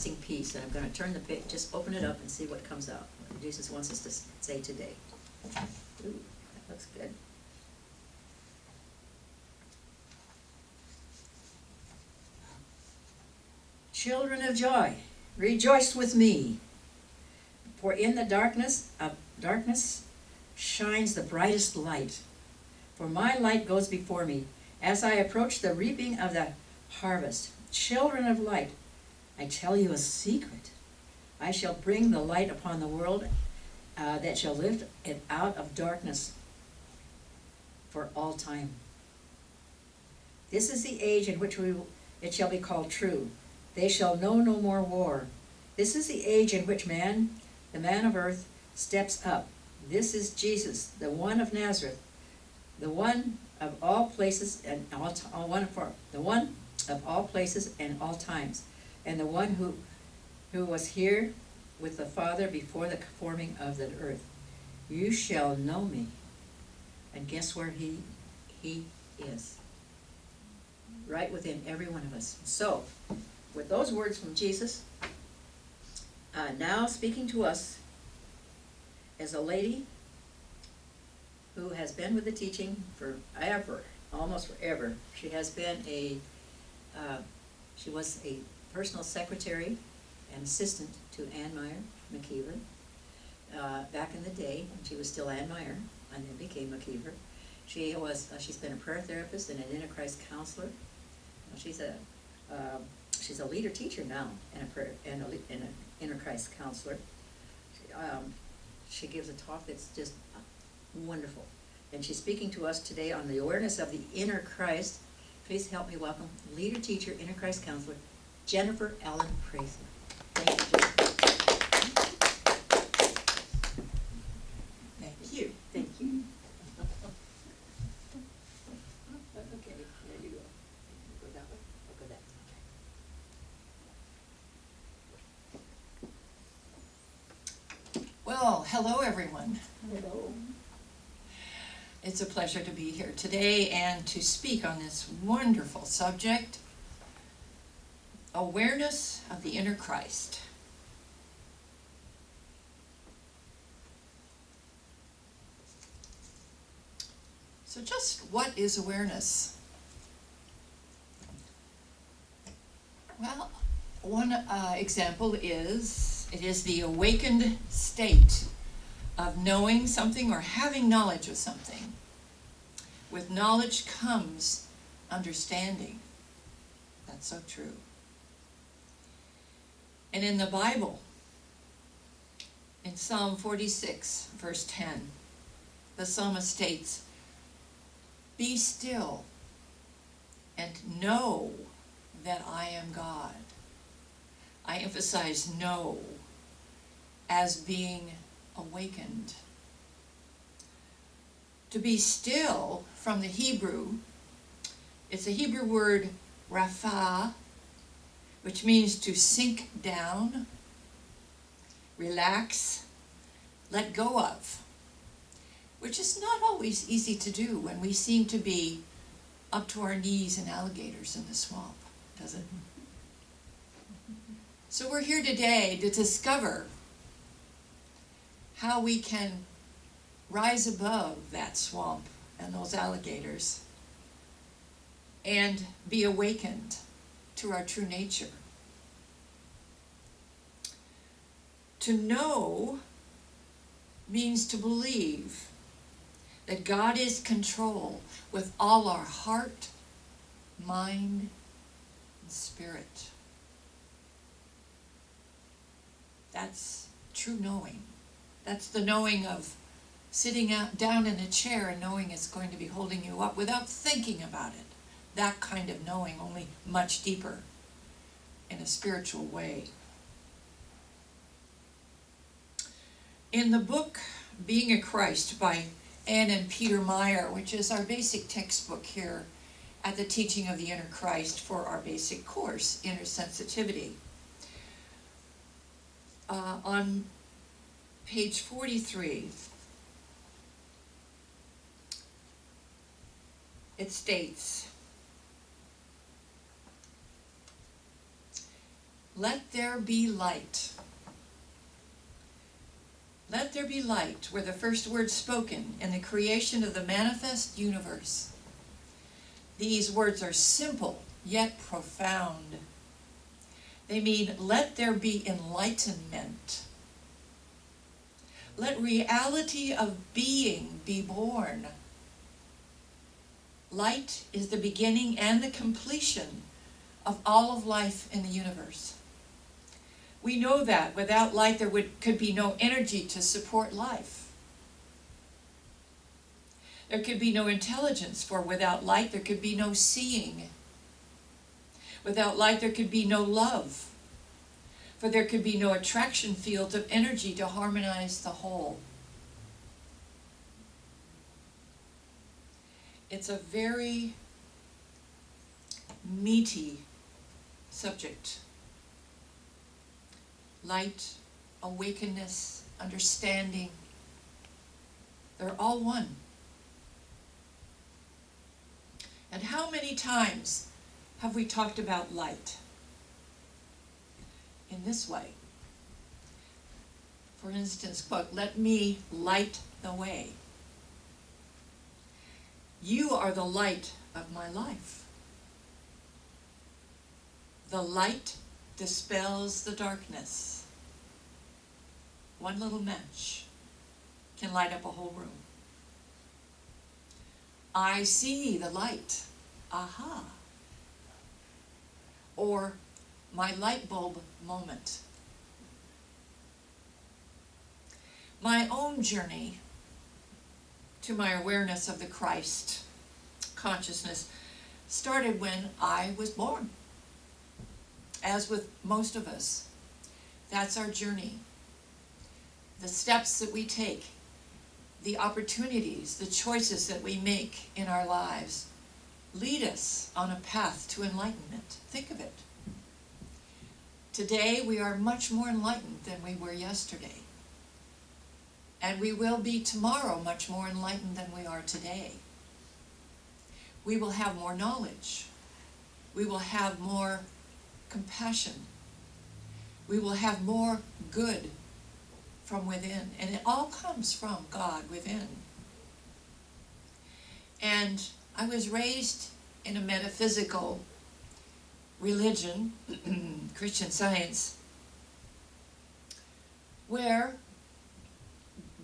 piece, and I'm going to turn the page, just open it up and see what comes out, what Jesus wants us to say today. Ooh, that looks good. Children of joy, rejoice with me, for in the darkness shines the brightest light. For my light goes before me, as I approach the reaping of the harvest. Children of light, I tell you a secret. I shall bring the light upon the world that shall lift it out of darkness for all time. This is the age in which it shall be called true. They shall know no more war. This is the age in which the man of earth, steps up. This is Jesus, the one of Nazareth, the one of all places and the one of all places and all times, and the one who was here with the Father before the forming of the earth. You shall know me. And guess where he is? Right within every one of us. So, with those words from Jesus, now speaking to us as a lady who has been with the teaching forever, almost forever. She has been she was a personal secretary and assistant to Ann Meyer McKeever back in the day when she was still Ann Meyer and then became McKeever. She's been a prayer therapist and an inner Christ counselor. She's a leader teacher now and an inner Christ counselor. She gives a talk that's just wonderful. And she's speaking to us today on the awareness of the inner Christ. Please help me welcome leader teacher, inner Christ counselor, Jennifer Allen-Prather. Thank you, Jennifer. Thank you. Thank you. Okay, there you go. Go that way? I'll go that way. Well, hello everyone. Hello. It's a pleasure to be here today and to speak on this wonderful subject, awareness of the inner Christ. So just what is awareness? Well, one example is, it is the awakened state of knowing something or having knowledge of something. With knowledge comes understanding. That's so true. And in the Bible, in Psalm 46, verse 10, the psalmist states, "Be still and know that I am God." I emphasize know as being awakened. To be still, from the Hebrew, it's a Hebrew word rapha, which means to sink down, relax, let go of, which is not always easy to do when we seem to be up to our knees in alligators in the swamp, does it? So we're here today to discover how we can rise above that swamp and those alligators and be awakened to our true nature. To know means to believe that God is in control with all our heart, mind, and spirit. That's true knowing. That's the knowing of sitting down in a chair and knowing it's going to be holding you up without thinking about it. That kind of knowing, only much deeper in a spiritual way. In the book Being a Christ by Ann and Peter Meyer, which is our basic textbook here at the Teaching of the Inner Christ for our basic course, Inner Sensitivity, on page 43, it states, Let there be light. Let there be light were the first words spoken in the creation of the manifest universe. These words are simple, yet profound. They mean, let there be enlightenment. Let reality of being be born. Light is the beginning and the completion of all of life in the universe. We know that without light there could be no energy to support life. There could be no intelligence, for without light there could be no seeing. Without light there could be no love, for there could be no attraction field of energy to harmonize the whole. It's a very meaty subject. Light, awakenness, understanding, they're all one. And how many times have we talked about light? In this way. For instance, quote, let me light the way. You are the light of my life. The light dispels the darkness. One little match can light up a whole room. I see the light. Aha. Or my light bulb moment. My own journey to my awareness of the Christ consciousness started when I was born. As with most of us, that's our journey. The steps that we take, the opportunities, the choices that we make in our lives lead us on a path to enlightenment. Think of it. Today we are much more enlightened than we were yesterday. And we will be tomorrow much more enlightened than we are today. We will have more knowledge. We will have more compassion. We will have more good from within. And it all comes from God within. And I was raised in a metaphysical religion, Christian Science, where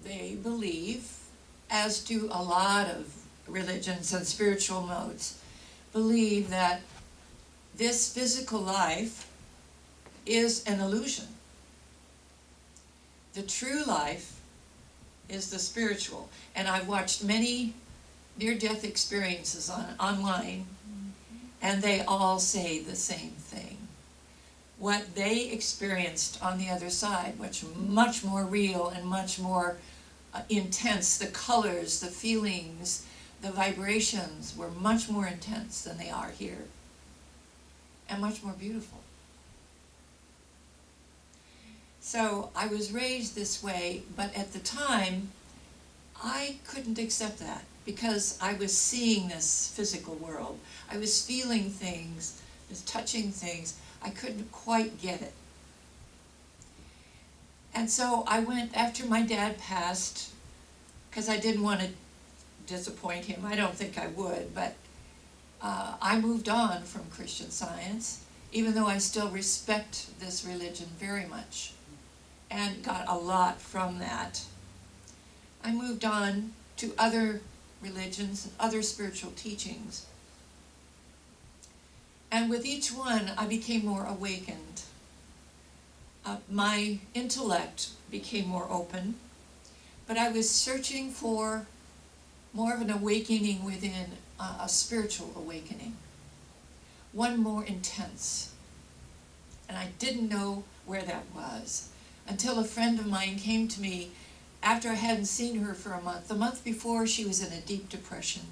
they believe, as do a lot of religions and spiritual modes, believe that this physical life is an illusion. The true life is the spiritual. And I've watched many near-death experiences online, and they all say the same thing. What they experienced on the other side, which much more real and much more intense, the colors, the feelings, the vibrations were much more intense than they are here, and much more beautiful. So I was raised this way, but at the time I couldn't accept that, because I was seeing this physical world. I was feeling things, was touching things. I couldn't quite get it. And so I went, after my dad passed, because I didn't want to disappoint him. I don't think I would, but I moved on from Christian Science, even though I still respect this religion very much and got a lot from that. I moved on to other religions and other spiritual teachings. And with each one, I became more awakened. My intellect became more open, but I was searching for more of an awakening within, a spiritual awakening, one more intense. And I didn't know where that was until a friend of mine came to me after I hadn't seen her for a month. The month before, she was in a deep depression.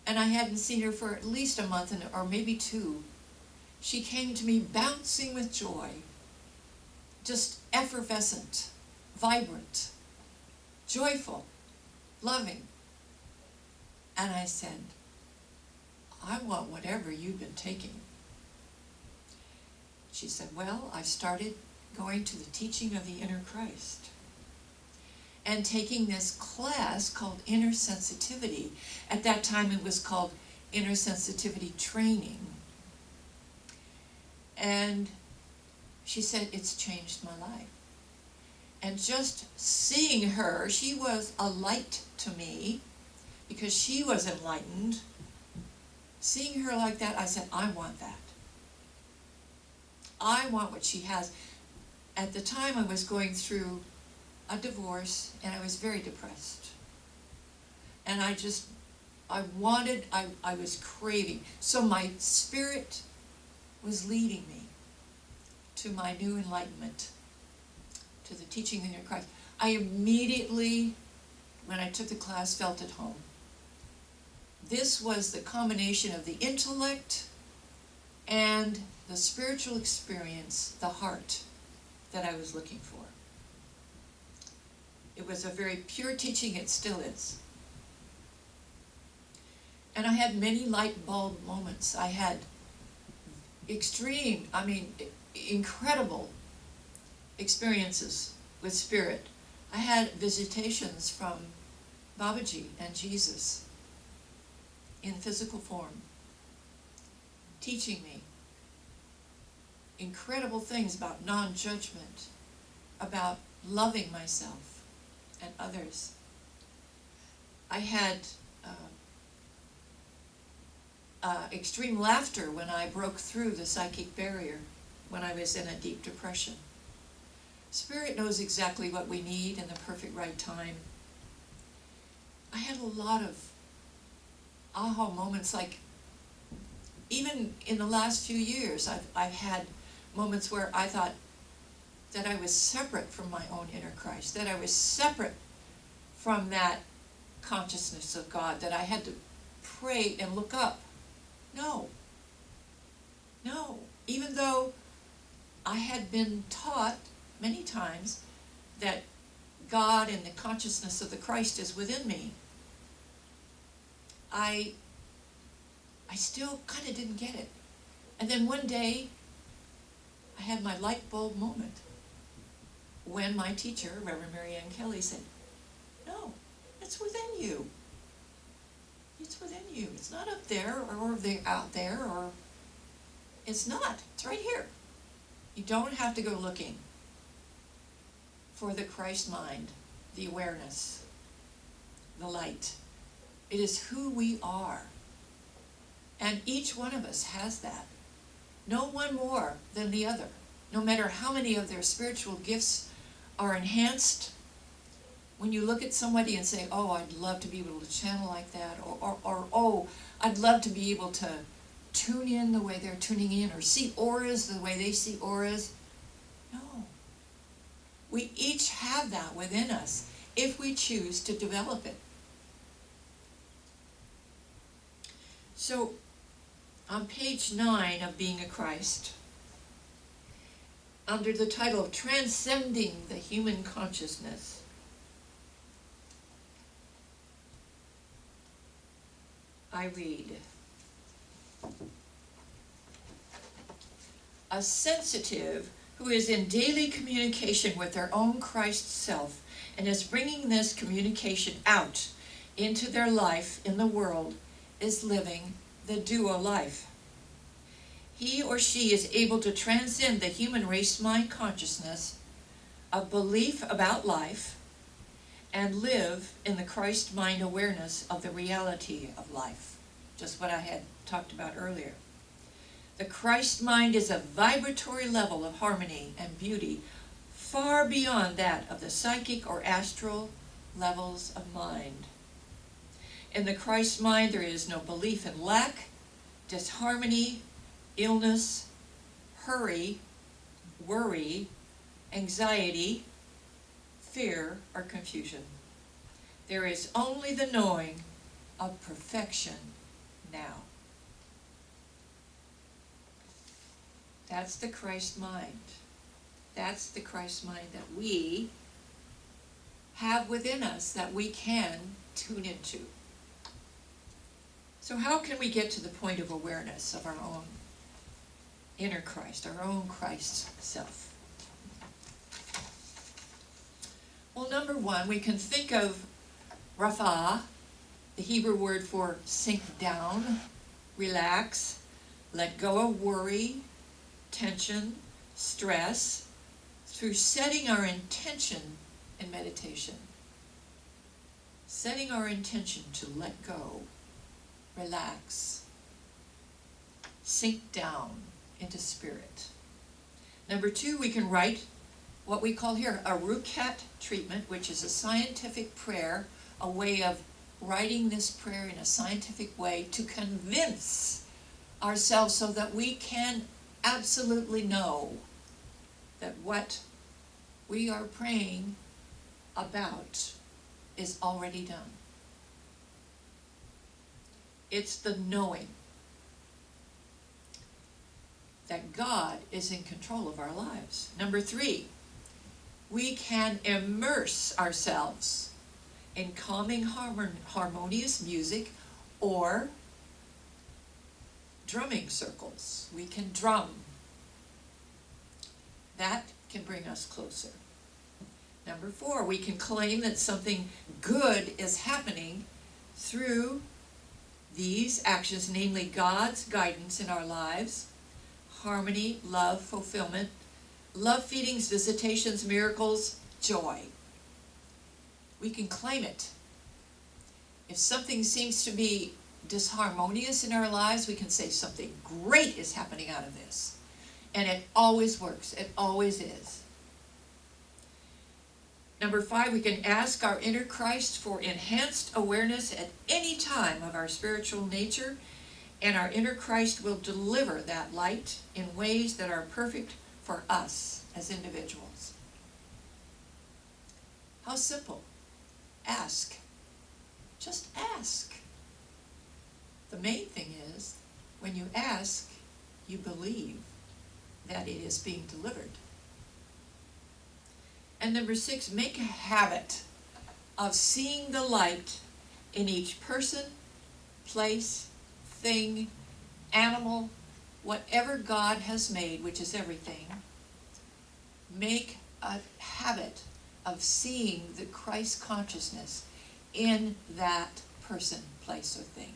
And I hadn't seen her for at least a month, or maybe 2. She came to me bouncing with joy, just effervescent, vibrant, joyful, loving. And I said, I want whatever you've been taking. She said, well, I've started going to the teaching of the inner Christ and taking this class called Inner Sensitivity. At that time it was called Inner Sensitivity Training. And she said, it's changed my life. And just seeing her, she was a light to me because she was enlightened. Seeing her like that, I said, I want that. I want what she has. At the time I was going through a divorce and I was very depressed. And I was craving. So my spirit was leading me to my new enlightenment, to the teaching of the inner Christ. I immediately, when I took the class, felt at home. This was the combination of the intellect and the spiritual experience, the heart, that I was looking for. It was a very pure teaching, it still is. And I had many light bulb moments. I had incredible experiences with spirit. I had visitations from Babaji and Jesus in physical form, teaching me incredible things about non-judgment, about loving myself and others. I had extreme laughter when I broke through the psychic barrier when I was in a deep depression. Spirit knows exactly what we need in the perfect right time. I had a lot of aha moments, like even in the last few years, I've had moments where I thought that I was separate from my own inner Christ, that I was separate from that consciousness of God, that I had to pray and look up. No. Even though I had been taught many times that God and the consciousness of the Christ is within me, I still kind of didn't get it. And then one day, I had my light bulb moment when my teacher, Reverend Mary Ann Kelly, said, no, it's within you. It's within you. It's not up there or out there, or it's not. It's right here. You don't have to go looking for the Christ mind, the awareness, the light. It is who we are. And each one of us has that. No one more than the other. No matter how many of their spiritual gifts are enhanced, when you look at somebody and say, oh, I'd love to be able to channel like that, or oh, I'd love to be able to tune in the way they're tuning in, or see auras the way they see auras. No. We each have that within us if we choose to develop it. So, on page 9 of Being a Christ, under the title of Transcending the Human Consciousness, I read, a sensitive who is in daily communication with their own Christ self and is bringing this communication out into their life in the world is living the duo life. He or she is able to transcend the human race mind consciousness of belief about life and live in the Christ mind awareness of the reality of life, just what I had talked about earlier. The Christ mind is a vibratory level of harmony and beauty far beyond that of the psychic or astral levels of mind. In the Christ mind, there is no belief in lack, disharmony, illness, hurry, worry, anxiety, fear, or confusion. There is only the knowing of perfection now. That's the Christ mind. That's the Christ mind that we have within us, that we can tune into. So how can we get to the point of awareness of our own inner Christ, our own Christ self. Well, number one, we can think of Rapha, the Hebrew word for sink down, relax, let go of worry, tension, stress, through setting our intention in meditation. Setting our intention to let go, relax, sink down into spirit. Number two, we can write what we call here a Rukat treatment, which is a scientific prayer, a way of writing this prayer in a scientific way to convince ourselves so that we can absolutely know that what we are praying about is already done. It's the knowing that God is in control of our lives. Number three, we can immerse ourselves in calming, harmonious music or drumming circles. We can drum. That can bring us closer. Number four, we can claim that something good is happening through these actions, namely God's guidance in our lives, harmony, love, fulfillment, love feedings, visitations, miracles, joy. We can claim it. If something seems to be disharmonious in our lives, we can say something great is happening out of this. And it always works. It always is. Number five, we can ask our inner Christ for enhanced awareness at any time of our spiritual nature, and our inner Christ will deliver that light in ways that are perfect for us as individuals. How simple. Ask. Just ask. The main thing is, when you ask, you believe that it is being delivered. And number six, make a habit of seeing the light in each person, place, thing, animal, whatever God has made, which is everything. Make a habit of seeing the Christ consciousness in that person, place, or thing.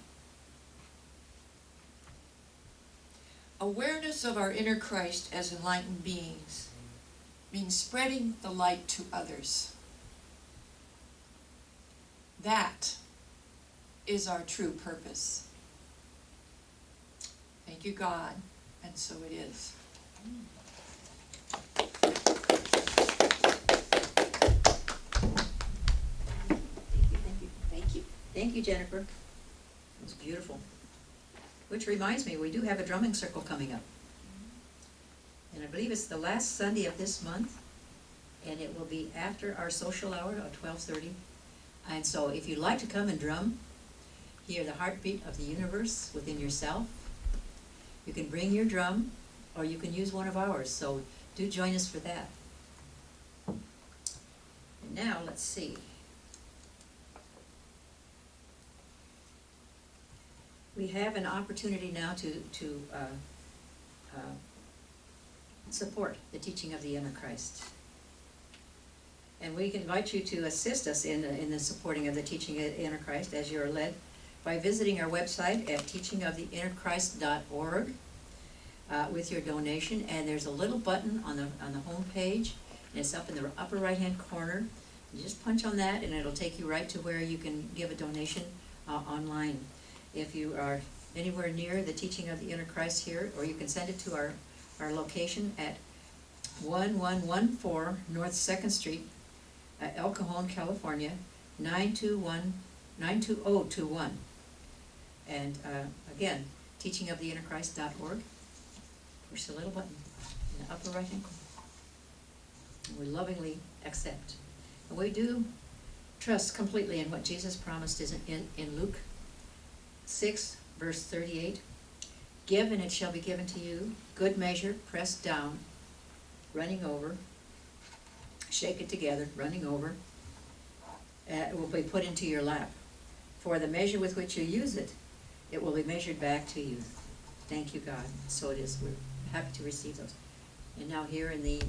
Awareness of our inner Christ as enlightened beings means spreading the light to others. That is our true purpose. Thank you, God, and so it is. Thank you, Jennifer. It was beautiful. Which reminds me, we do have a drumming circle coming up. And I believe it's the last Sunday of this month, and it will be after our social hour at 12:30. And so if you'd like to come and drum, hear the heartbeat of the universe within yourself, you can bring your drum, or you can use one of ours. So do join us for that. And now, let's see. We have an opportunity now to support the teaching of the inner Christ. And we invite you to assist us in the supporting of the teaching of the inner Christ as you are led by visiting our website at teachingoftheinnerchrist.org with your donation. And there's a little button on the home page, and it's up in the upper right hand corner. You just punch on that and it'll take you right to where you can give a donation online. If you are anywhere near the teaching of the inner Christ here, or you can send it to our location at 1114 North 2nd Street, El Cajon, California, 92021. And again, teachingoftheinnerchrist.org. Push the little button in the upper right hand corner. And we lovingly accept. And we do trust completely in what Jesus promised in Luke 6, verse 38. Give, and it shall be given to you. Good measure, pressed down, running over. Shake it together, running over. It will be put into your lap. For the measure with which you use it, it will be measured back to you. Thank you, God. So it is. happy to receive those. And now here in the